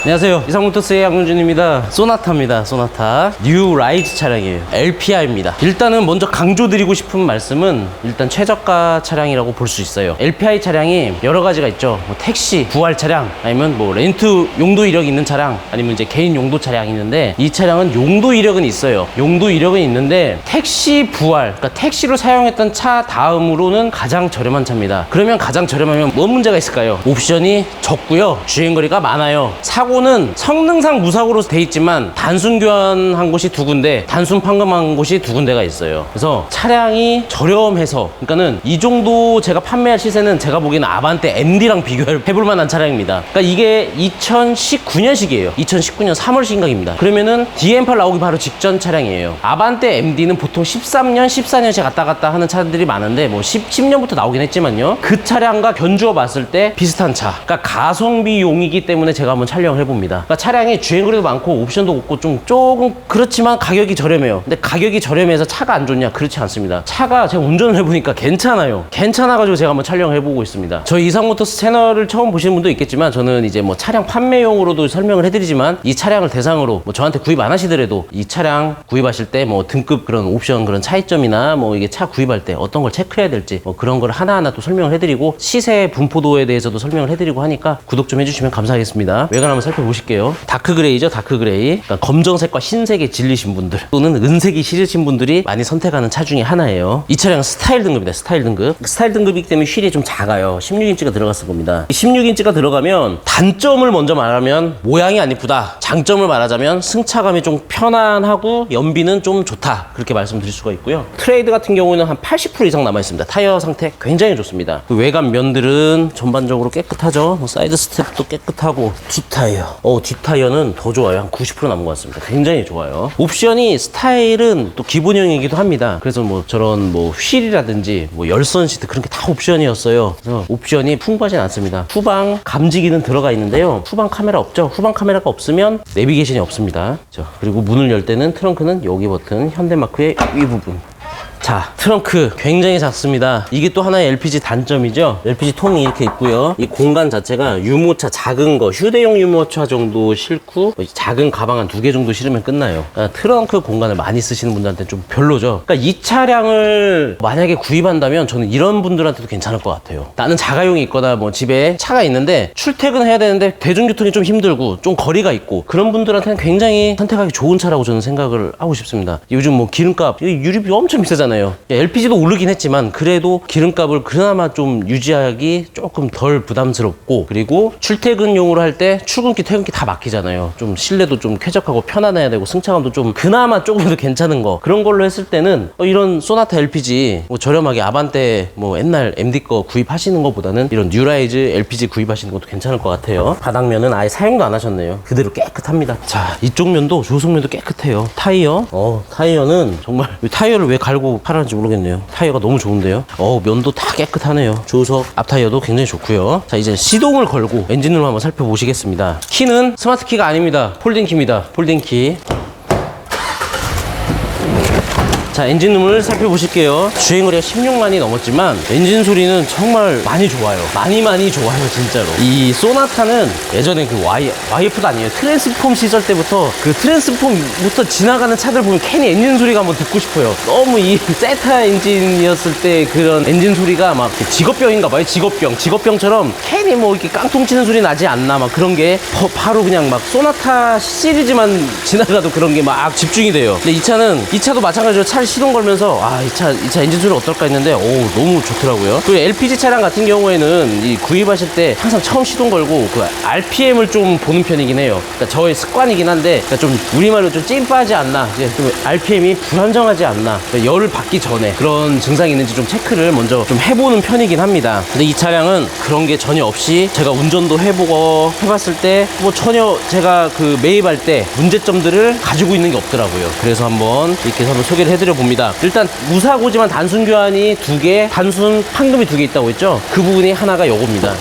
안녕하세요, 이상모터스의 양윤준입니다. 소나타입니다. 소나타 뉴 라이즈 차량이에요. LPI입니다. 일단은 먼저 강조드리고 싶은 말씀은 일단 최저가 차량이라고 볼 수 있어요. LPI 차량이 여러 가지가 있죠. 뭐 택시, 부활 차량, 아니면 뭐 렌트 용도 이력이 있는 차량, 아니면 이제 개인 용도 차량이 있는데, 이 차량은 용도 이력은 있어요. 용도 이력은 있는데 택시 부활, 그러니까 택시로 사용했던 차 다음으로는 가장 저렴한 차입니다. 그러면 가장 저렴하면 뭔 문제가 있을까요? 옵션이 적고요, 주행거리가 많아요. 사고는 성능상 무사고로 돼 있지만 단순 교환한 곳이 두 군데, 단순 판금한 곳이 두 군데가 있어요. 그래서 차량이 저렴해서, 그러니까는 이 정도 제가 판매할 시세는 제가 보기에는 아반떼 MD랑 비교해볼 만한 차량입니다. 그러니까 이게 2019년식이에요. 2019년 3월 신각입니다. 그러면은 DM8 나오기 바로 직전 차량이에요. 아반떼 MD는 보통 13년, 14년씩 왔다 갔다 하는 차들이 많은데, 뭐 10년부터 나오긴 했지만요, 그 차량과 견주어 봤을 때 비슷한 차, 그러니까 가성비용이기 때문에 제가 한번 촬영을 해봅니다. 그러니까 차량이 주행거리도 많고 옵션도 없고 조금 그렇지만 가격이 저렴해요. 근데 가격이 저렴해서 차가 안 좋냐? 그렇지 않습니다. 차가 제가 운전을 해보니까 괜찮아요. 괜찮아가지고 제가 한번 촬영을 해보고 있습니다. 저희 이상모터스 채널을 처음 보시는 분도 있겠지만, 저는 이제 뭐 차량 판매용으로도 설명을 해드리지만, 이 차량을 대상으로 뭐 저한테 구입 안 하시더라도 이 차량 구입하실 때 뭐 등급 그런 옵션 그런 차이점이나 뭐 이게 차 구입할 때 어떤 걸 체크해야 될지 뭐 그런 걸 하나하나 또 설명을 해드리고, 시세 분포도에 대해서도 설명을 해드리고 하니까 구독 좀 해주시면 감사하겠습니다. 외관 한번 살펴보실게요. 다크그레이죠, 다크그레이. 그러니까 검정색과 흰색에 질리신 분들, 또는 은색이 싫으신 분들이 많이 선택하는 차 중에 하나예요. 이 차량은 스타일 등급입니다. 스타일 등급. 스타일 등급이기 때문에 휠이 좀 작아요. 16인치가 들어갔을 겁니다. 16인치가 들어가면 단점을 먼저 말하면 모양이 안 이쁘다, 장점을 말하자면 승차감이 좀 편안하고 연비는 좀 좋다, 그렇게 말씀드릴 수가 있고요. 트레이드 같은 경우는 한 80% 이상 남아있습니다. 타이어 상태 굉장히 좋습니다. 그 외관 면들은 전반적으로 깨끗하죠. 뭐 사이드 스텝도 깨끗하고, 뒷타이어, 뒷타이어는 더 좋아요. 한 90% 남은 것 같습니다. 굉장히 좋아요. 옵션이 스타일은 또 기본형이기도 합니다. 그래서 뭐 저런 뭐 휠이라든지 뭐 열선 시트 그런 게 다 옵션이었어요. 그래서 옵션이 풍부하진 않습니다. 후방 감지기는 들어가 있는데요, 후방 카메라 없죠. 후방 카메라가 없으면 내비게이션이 없습니다. 그리고 문을 열 때는 트렁크는 여기 버튼, 현대마크의 위 부분. 자, 트렁크 굉장히 작습니다. 이게 또 하나의 LPG 단점이죠. LPG 통이 이렇게 있고요. 이 공간 자체가 유모차 작은 거, 휴대용 유모차 정도 싣고 작은 가방 한 2개 정도 실으면 끝나요. 그러니까 트렁크 공간을 많이 쓰시는 분들한테는 좀 별로죠. 그러니까 이 차량을 만약에 구입한다면 저는 이런 분들한테도 괜찮을 것 같아요. 나는 자가용이 있거나 뭐 집에 차가 있는데 출퇴근해야 되는데 대중교통이 좀 힘들고 좀 거리가 있고, 그런 분들한테는 굉장히 선택하기 좋은 차라고 저는 생각을 하고 싶습니다. 요즘 뭐 기름값, 유류비 엄청 비싸잖아요. LPG도 오르긴 했지만 그래도 기름값을 그나마 좀 유지하기 조금 덜 부담스럽고, 그리고 출퇴근용으로 할 때 출근길 퇴근길 다 막히잖아요. 좀 실내도 좀 쾌적하고 편안해야 되고, 승차감도 좀 그나마 조금도 괜찮은 거, 그런 걸로 했을 때는 이런 소나타 LPG 뭐 저렴하게 아반떼 뭐 옛날 MD 거 구입하시는 것보다는 이런 뉴라이즈 LPG 구입하시는 것도 괜찮을 것 같아요. 바닥면은 아예 사용도 안 하셨네요. 그대로 깨끗합니다. 자, 이쪽 면도, 조속면도 깨끗해요. 타이어, 타이어는 정말 타이어를 왜 갈고 팔았는지 모르겠네요. 타이어가 너무 좋은데요. 면도 다 깨끗하네요. 조석, 앞 타이어도 굉장히 좋고요. 자, 이제 시동을 걸고 엔진룸을 한번 살펴보시겠습니다. 키는 스마트 키가 아닙니다. 폴딩 키입니다. 폴딩 키. 자, 엔진룸을 살펴보실게요. 주행거리가 16만이 넘었지만 엔진 소리는 정말 많이 좋아요. 많이 좋아요, 진짜로. 이 소나타는 예전에 그 YF도 아니에요, 트랜스폼 시절 때부터, 그 트랜스폼부터 지나가는 차들 보면 괜히 엔진 소리가 한번 듣고 싶어요. 너무 이 세타 엔진이었을 때 그런 엔진 소리가 막 직업병인가 봐요. 직업병처럼 괜히 뭐 이렇게 깡통 치는 소리 나지 않나, 막 그런 게 바로 그냥 막 소나타 시리즈만 지나가도 그런 게 막 집중이 돼요. 근데 이 차도 마찬가지로 차를 시동 걸면서 이 차 엔진 소리 어떨까 했는데 너무 좋더라고요. 그리고 LPG 차량 같은 경우에는 이 구입하실 때 항상 처음 시동 걸고 그 RPM을 좀 보는 편이긴 해요. 그러니까 저의 습관이긴 한데, 그러니까 좀 우리말로 좀 찐빠지 않나, 이제 좀 RPM이 불안정하지 않나, 그러니까 열을 받기 전에 그런 증상이 있는지 좀 체크를 먼저 좀 해보는 편이긴 합니다. 근데 이 차량은 그런 게 전혀 없이, 제가 운전도 해보고 해봤을 때 뭐 전혀 제가 그 매입할 때 문제점들을 가지고 있는 게 없더라고요. 그래서 한번 이렇게 한번 소개를 해드려 봅니다. 일단 무사고지만 단순 교환이 2개, 단순 판금이 2개 있다고 했죠. 그 부분이 하나가 요겁니다.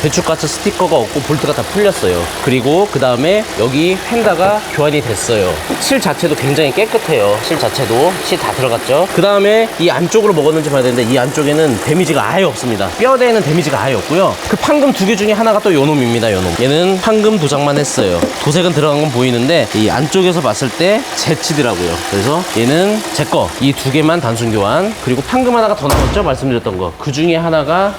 배출가스 스티커가 없고 볼트가 다 풀렸어요. 그리고 그 다음에 여기 휀다가 교환이 됐어요. 실 자체도 굉장히 깨끗해요. 실 자체도 실 다 들어갔죠. 그 다음에 이 안쪽으로 먹었는지 봐야 되는데 이 안쪽에는 데미지가 아예 없습니다. 뼈대에는 데미지가 아예 없고요. 그 판금 두 개 중에 하나가 또 요놈입니다. 요놈. 얘는 판금 도장만 했어요. 도색은 들어간 건 보이는데 이 안쪽에서 봤을 때 제치더라고요. 그래서 얘는 제 거. 이 두 개만 단순 교환. 그리고 판금 하나가 더 남았죠? 말씀드렸던 거. 그 중에 하나가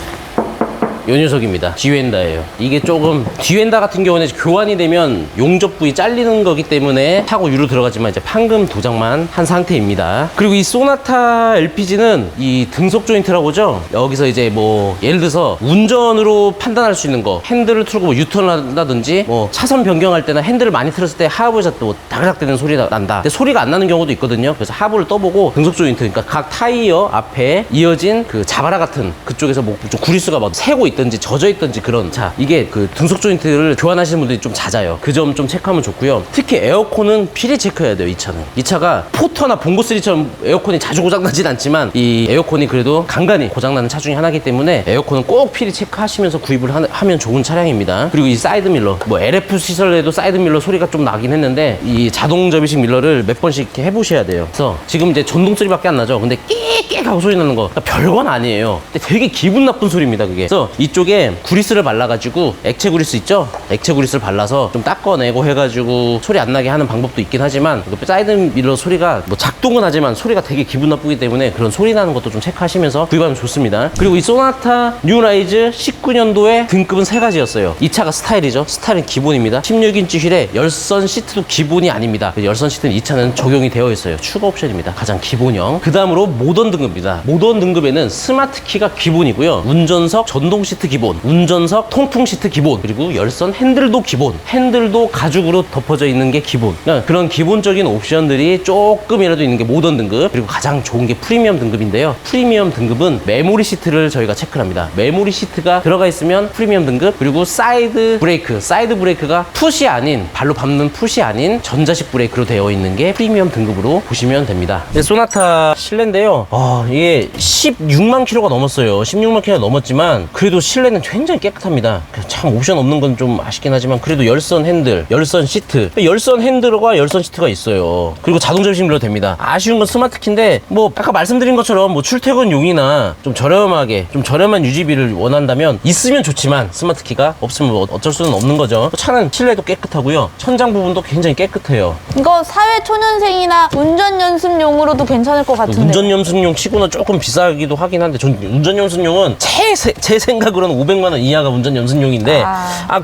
요 녀석입니다. 뒤엔다예요. 이게 조금 뒤엔다 같은 경우는 교환이 되면 용접 부위 잘리는 거기 때문에 타고 유로 들어가지만 이제 판금 도장만 한 상태입니다. 그리고 이 소나타 LPG는 이 등속 조인트라고 하죠. 여기서 이제 뭐 예를 들어서 운전으로 판단할 수 있는 거, 핸들을 틀고 뭐 유턴을 한다든지 뭐 차선 변경할 때나 핸들을 많이 틀었을 때 하부에서 또 다그락대는 소리가 난다. 근데 소리가 안 나는 경우도 있거든요. 그래서 하부를 떠보고 등속 조인트, 그러니까 각 타이어 앞에 이어진 그 자바라 같은 그쪽에서 뭐 좀 구리수가 막 새고 있든지 젖어 있든지 그런, 자 이게 그 등속 조인트를 교환하시는 분들이 좀 잦아요. 그 점 좀 체크하면 좋고요. 특히 에어컨은 필히 체크해야 돼요. 이 차는. 이 차가 포터나 봉고3처럼 에어컨이 자주 고장나진 않지만 이 에어컨이 그래도 간간히 고장나는 차 중에 하나이기 때문에 에어컨은 꼭 필히 체크하시면서 구입을 하면 좋은 차량입니다. 그리고 이 사이드 밀러, 뭐 LF 시설에도 사이드 밀러 소리가 좀 나긴 했는데 이 자동 접이식 밀러를 몇 번씩 이렇게 해보셔야 돼요. 그래서 지금 이제 전동 소리밖에 안 나죠. 근데 끼익 하고 소리 나는 거, 그러니까 별건 아니에요. 근데 되게 기분 나쁜 소리입니다. 그게. 그래서 이쪽에 구리스를 발라가지고, 액체 구리스 있죠? 액체 구리스를 발라서 좀 닦아내고 해가지고 소리 안 나게 하는 방법도 있긴 하지만 사이드 밀러 소리가 뭐 작동은 하지만 소리가 되게 기분 나쁘기 때문에 그런 소리 나는 것도 좀 체크하시면서 구입하면 좋습니다. 그리고 이 소나타 뉴라이즈 19년도에 등급은 3가지였어요. 이 차가 스타일이죠. 스타일은 기본입니다. 16인치 휠에 열선 시트도 기본이 아닙니다. 열선 시트는 이 차는 적용이 되어 있어요. 추가 옵션입니다. 가장 기본형. 그 다음으로 모던 등급입니다. 모던 등급에는 스마트 키가 기본이고요. 운전석 전동 시트 기본, 운전석 통풍 시트 기본, 그리고 열선 핸들도 기본, 핸들도 가죽으로 덮어져 있는 게 기본. 그러니까 그런 기본적인 옵션들이 조금이라도 있는 게 모던 등급. 그리고 가장 좋은 게 프리미엄 등급인데요. 프리미엄 등급은 메모리 시트를 저희가 체크를 합니다. 메모리 시트가 들어가 있으면 프리미엄 등급. 그리고 사이드 브레이크, 사이드 브레이크가 푸시 아닌, 발로 밟는 푸시 아닌 전자식 브레이크로 되어 있는 게 프리미엄 등급으로 보시면 됩니다. 소나타 실내인데요. 이게 16만 킬로가 넘었어요. 16만 킬로가 넘었지만 그래도 실내는 굉장히 깨끗합니다. 참 옵션 없는 건 좀 아쉽긴 하지만 그래도 열선 핸들, 열선 시트, 열선 핸들과 열선 시트가 있어요. 그리고 자동 접이식 밀러 됩니다. 아쉬운 건 스마트키인데 뭐 아까 말씀드린 것처럼 뭐 출퇴근용이나 좀 저렴하게, 좀 저렴한 유지비를 원한다면 있으면 좋지만 스마트키가 없으면 뭐 어쩔 수는 없는 거죠. 차는 실내도 깨끗하고요. 천장 부분도 굉장히 깨끗해요. 이거 사회 초년생이나 운전 연습용으로도 괜찮을 것 같은데. 운전 연습용 치고는 조금 비싸기도 하긴 한데 전 운전 연습용은 제 생각으로는 500만 원 이하가 운전 연습용인데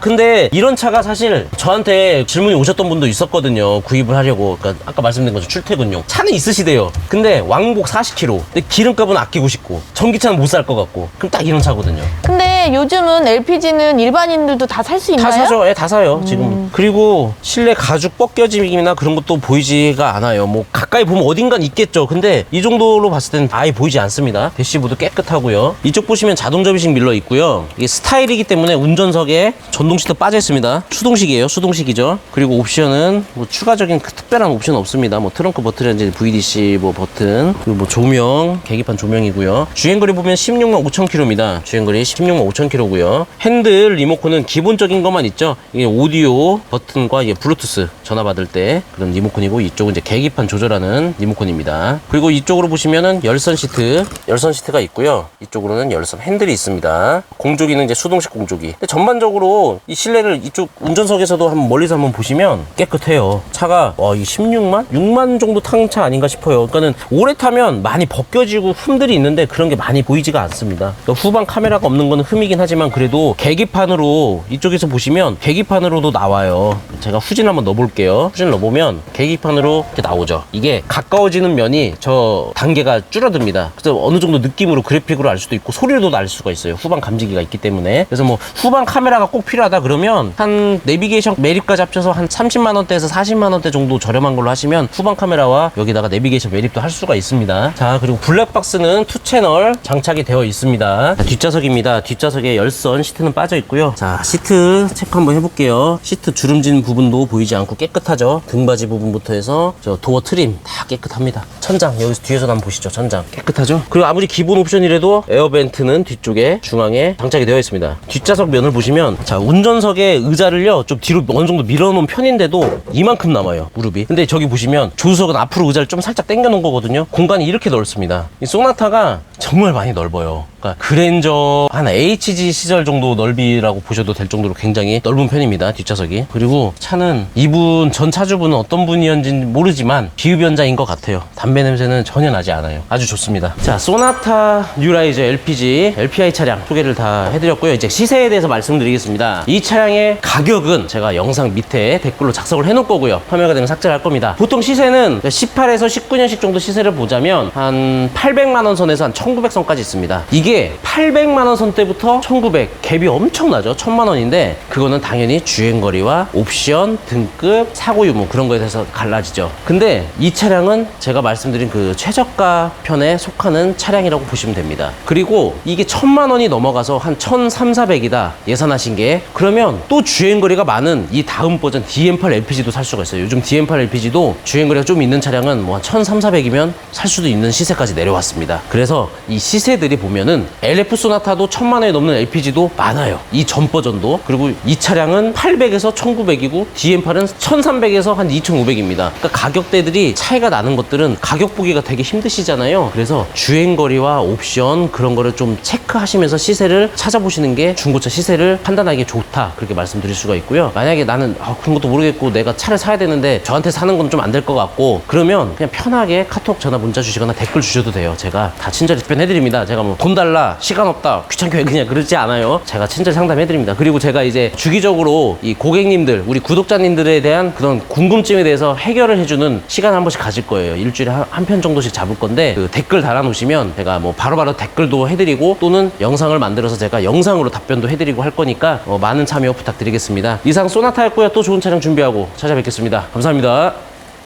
근데 이런 차가 사실 저한테 질문이 오셨던 분도 있었거든요. 구입을 하려고. 그러니까 아까 말씀드린 거죠. 출퇴근용. 차는 있으시대요. 근데 왕복 40km. 근데 기름값은 아끼고 싶고 전기차는 못 살 것 같고. 그럼 딱 이런 차거든요. 근데 요즘은 LPG는 일반인들도 다 살 수 있나요? 다 사죠. 다 사요. 지금. 그리고 실내 가죽 벗겨짐이나 그런 것도 보이지가 않아요. 뭐 가까이 보면 어딘간 있겠죠. 근데 이 정도로 봤을 때는 아예 보이지 않습니다. 대시보드 깨끗하고요. 이쪽 보시면 자동 접이식 밀러 있고요. 이게 스타일이기 때문에 운전석에 전동 시트 빠져 있습니다. 수동식이에요. 수동식이죠. 그리고 옵션은 뭐 추가적인 특별한 옵션 없습니다. 뭐 트렁크 버튼이라든지 VDC 뭐 버튼, 그리고 뭐 조명, 계기판 조명이고요. 주행거리 보면 16만 5천 킬로입니다. 주행거리 16만 5천 킬로고요. 핸들 리모컨은 기본적인 것만 있죠. 이게 오디오 버튼과 이게 블루투스 전화 받을 때 그런 리모컨이고, 이쪽은 이제 계기판 조절하는 리모컨입니다. 그리고 이쪽으로 보시면은 열선 시트가 있고요. 이쪽으로는 열선 핸들이 있습니다. 공조기는 이제 수동식 공조기. 근데 전반적으로 이 실내를 이쪽 운전석에서도 멀리서 한번 보시면 깨끗해요. 차가 이 16만? 6만 정도 탄 차 아닌가 싶어요. 그러니까는 오래 타면 많이 벗겨지고 흠들이 있는데 그런 게 많이 보이지가 않습니다. 그러니까 후방 카메라가 없는 거는 흠이긴 하지만 그래도 계기판으로 이쪽에서 보시면 계기판으로도 나와요. 제가 후진 한번 넣어볼게요. 후진 넣어보면 계기판으로 이렇게 나오죠. 이게 가까워지는 면이 저 단계가 줄어듭니다. 그래서 어느 정도 느낌으로 그래픽으로 알 수도 있고 소리로도 알 수가 있어요. 후방 감지기가 있기 때문에. 그래서 뭐 후방 카메라가 꼭 필요하다 그러면 한 내비게이션 매립까지 합쳐서 한 30만 원대에서 40만 원대 정도 저렴한 걸로 하시면 후방 카메라와 여기다가 내비게이션 매립도 할 수가 있습니다. 자, 그리고 블랙박스는 2채널 장착이 되어 있습니다. 자, 뒷좌석입니다. 뒷좌석에 열선 시트는 빠져 있고요. 자, 시트 체크 한번 해볼게요. 시트 주름진 부분도 보이지 않고 깨끗하죠. 등받이 부분부터 해서 저 도어 트림 다 깨끗합니다. 천장 여기서 뒤에서 한번 보시죠. 천장 깨끗하죠? 그리고 아무리 기본 옵션이라도 에어벤트는 뒤쪽에 중앙에 장착이 되어 있습니다. 뒷좌석 면을 보시면 자 운전석의 의자를요 좀 뒤로 어느 정도 밀어놓은 편인데도 이만큼 남아요 무릎이. 근데 저기 보시면 조수석은 앞으로 의자를 좀 살짝 당겨 놓은 거거든요. 공간이 이렇게 넓습니다. 이 소나타가 정말 많이 넓어요. 그러니까 그랜저 한 HG 시절 정도 넓이라고 보셔도 될 정도로 굉장히 넓은 편입니다. 뒷좌석이. 그리고 차는 이분 전 차주분은 어떤 분이었는지 모르지만 비흡연자인 것 같아요. 담배 냄새는 전혀 나지 않아요. 아주 좋습니다. 자, 소나타 뉴라이저 LPG LPI 차량 소개를 다 해드렸고요. 이제 시세에 대해서 말씀드리겠습니다. 이 차량의 가격은 제가 영상 밑에 댓글로 작성을 해놓을 거고요. 판매가 되면 삭제를 할 겁니다. 보통 시세는 18에서 19년식 정도 시세를 보자면 한 800만 원 선에서 한 1900선까지 있습니다. 이게 800만 원 선대부터 1900 갭이 엄청나죠. 1000만 원인데 그거는 당연히 주행거리와 옵션, 등급, 사고 유무 그런 거에 대해서 갈라지죠. 근데 이 차량은 제가 말씀드린 그 최저가 편에 속하는 차량이라고 보시면 됩니다. 그리고 이게 1000만 원이 넘어가서 한 1300, 400이다 예산하신 게 그러면 또 주행거리가 많은 이 다음 버전 DM8 LPG도 살 수가 있어요. 요즘 DM8 LPG도 주행거리가 좀 있는 차량은 뭐 한 1300, 400이면 살 수도 있는 시세까지 내려왔습니다. 그래서 이 시세들이 보면은 LF 소나타도 1000만 원이 넘는 LPG도 많아요. 이 전 버전도. 그리고 이 차량은 800에서 1900이고 DM8은 1300에서 한 2500입니다. 그러니까 가격대들이 차이가 나는 것들은 가격 보기가 되게 힘드시잖아요. 그래서 주행거리와 옵션 그런 거를 좀 체크하시면서 시세를 찾아보시는 게 중고차 시세를 판단하기 좋다. 그렇게 말씀드릴 수가 있고요. 만약에 나는 그런 것도 모르겠고 내가 차를 사야 되는데 저한테 사는 건 좀 안 될 것 같고 그러면 그냥 편하게 카톡, 전화, 문자 주시거나 댓글 주셔도 돼요. 제가 다 친절히 답변해드립니다. 제가 뭐 돈 달라, 시간 없다, 귀찮게 왜 그냥 그러지 않아요. 제가 친절히 상담해드립니다. 그리고 제가 이제 주기적으로 이 고객님들, 우리 구독자님들에 대한 그런 궁금증에 대해서 해결을 해주는 시간을 한 번씩 가질 거예요. 일주일에 한 편 정도씩 잡을 건데 그 댓글 달아놓으시면 제가 뭐 바로바로 댓글도 해드리고 또는 영상을 만들어서 제가 영상으로 답변도 해드리고 할 거니까 많은 참여 부탁드리겠습니다. 이상 소나타였고요. 또 좋은 차량 준비하고 찾아뵙겠습니다. 감사합니다.